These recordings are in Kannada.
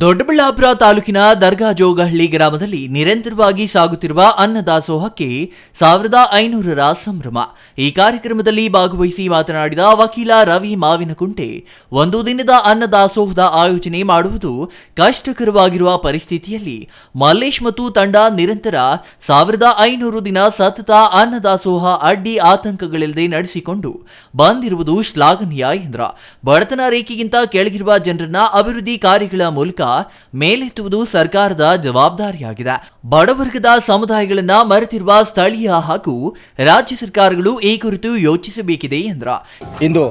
ದೊಡ್ಡಬಳ್ಳಾಪುರ ತಾಲೂಕಿನ ದರ್ಗಾ ಜೋಗಹಳ್ಳಿ ಗ್ರಾಮದಲ್ಲಿ ನಿರಂತರವಾಗಿ ಸಾಗುತ್ತಿರುವ ಅನ್ನದಾಸೋಹಕ್ಕೆ 1500ರ ಸಂಭ್ರಮ. ಈ ಕಾರ್ಯಕ್ರಮದಲ್ಲಿ ಭಾಗವಹಿಸಿ ಮಾತನಾಡಿದ ವಕೀಲ ರವಿ ಮಾವಿನಕುಂಟೆ, ಒಂದು ದಿನದ ಅನ್ನದಾಸೋಹದ ಆಯೋಜನೆ ಮಾಡುವುದು ಕಷ್ಟಕರವಾಗಿರುವ ಪರಿಸ್ಥಿತಿಯಲ್ಲಿ ಮಲ್ಲೇಶ್ ಮತ್ತು ತಂಡ ನಿರಂತರ 1500 ದಿನ ಸತತ ಅನ್ನದಾಸೋಹ ಅಡ್ಡಿ ಆತಂಕಗಳಿಲ್ಲದೆ ನಡೆಸಿಕೊಂಡು ಬಂದಿರುವುದು ಶ್ಲಾಘನೀಯ ಎಂದರು. ಬಡತನ ರೇಖೆಗಿಂತ ಕೆಳಗಿರುವ ಜನರನ್ನ ಅಭಿವೃದ್ಧಿ ಕಾರ್ಯಗಳ ಮೂಲಕ ಮೇಲೆತ್ತುವುದು ಸರ್ಕಾರದ ಜವಾಬ್ದಾರಿಯಾಗಿದೆ. ಬಡವರ್ಗದ ಸಮುದಾಯಗಳನ್ನ ಮರೆತಿರುವ ಸ್ಥಳೀಯ ಹಾಗೂ ರಾಜ್ಯ ಸರ್ಕಾರಗಳು ಈ ಕುರಿತು ಯೋಚಿಸಬೇಕಿದೆ ಎಂದರು. ಇಂದು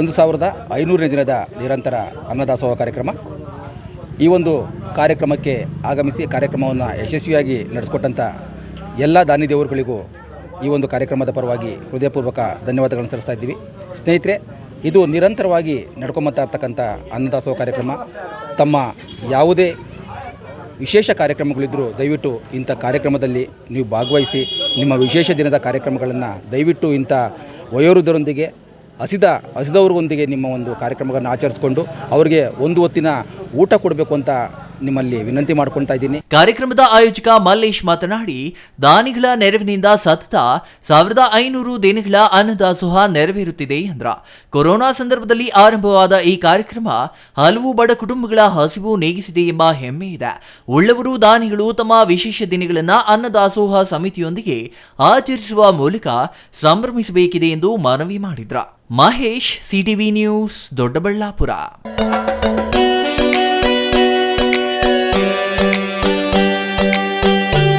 1500ನೇ ದಿನದ ನಿರಂತರ ಅನ್ನದಾಸೋಹ ಕಾರ್ಯಕ್ರಮ. ಈ ಒಂದು ಕಾರ್ಯಕ್ರಮಕ್ಕೆ ಆಗಮಿಸಿ ಕಾರ್ಯಕ್ರಮವನ್ನು ಯಶಸ್ವಿಯಾಗಿ ನಡೆಸಿಕೊಟ್ಟಂಥ ಎಲ್ಲ ದಾನಿ ದೇವರುಗಳಿಗೂ ಈ ಒಂದು ಕಾರ್ಯಕ್ರಮದ ಪರವಾಗಿ ಹೃದಯಪೂರ್ವಕ ಧನ್ಯವಾದಗಳನ್ನು ಸಲ್ಲಿಸ್ತಾ ಇದ್ದೀವಿ. ಸ್ನೇಹಿತರೆ, ಇದು ನಿರಂತರವಾಗಿ ನಡ್ಕೊಂಬತ್ತಾ ಇರ್ತಕ್ಕಂಥ ಅನ್ನದಾಸೋಹ ಕಾರ್ಯಕ್ರಮ. ತಮ್ಮ ಯಾವುದೇ ವಿಶೇಷ ಕಾರ್ಯಕ್ರಮಗಳಿದ್ದರೂ ದಯವಿಟ್ಟು ಇಂಥ ಕಾರ್ಯಕ್ರಮದಲ್ಲಿ ನೀವು ಭಾಗವಹಿಸಿ ನಿಮ್ಮ ವಿಶೇಷ ದಿನದ ಕಾರ್ಯಕ್ರಮಗಳನ್ನು ದಯವಿಟ್ಟು ಇಂಥ ವಯೋವೃದ್ಧರೊಂದಿಗೆ ಹಸಿದವ್ರಿಗೊಂದಿಗೆ ನಿಮ್ಮ ಒಂದು ಕಾರ್ಯಕ್ರಮಗಳನ್ನು ಆಚರಿಸಿಕೊಂಡು ಅವರಿಗೆ ಒಂದು ಹೊತ್ತಿನ ಊಟ ಕೊಡಬೇಕು ಅಂತ ನಿಮ್ಮಲ್ಲಿ ವಿನಂತಿ ಮಾಡ್ಕೊಳ್ತಾ ಇದ್ದೀನಿ. ಕಾರ್ಯಕ್ರಮದ ಆಯೋಜಕ ಮಲ್ಲೇಶ್ ಮಾತನಾಡಿ, ದಾನಿಗಳ ನೆರವಿನಿಂದ ಸತತ 1500 ದಿನಗಳ ಅನ್ನದಾಸೋಹ ನೆರವೇರುತ್ತಿದೆ ಎಂದ್ರ. ಕೊರೋನಾ ಸಂದರ್ಭದಲ್ಲಿ ಆರಂಭವಾದ ಈ ಕಾರ್ಯಕ್ರಮ ಹಲವು ಬಡ ಕುಟುಂಬಗಳ ಹಸಿವು ನೀಗಿಸಿದೆ ಎಂಬ ಹೆಮ್ಮೆ ಇದೆ. ಉಳ್ಳವರು ದಾನಿಗಳು ತಮ್ಮ ವಿಶೇಷ ದಿನಗಳನ್ನು ಅನ್ನದಾಸೋಹ ಸಮಿತಿಯೊಂದಿಗೆ ಆಚರಿಸುವ ಮೂಲಕ ಸಂಭ್ರಮಿಸಬೇಕಿದೆ ಎಂದು ಮನವಿ ಮಾಡಿದ್ರ. Mahesh, CTV news, Doddaballapura.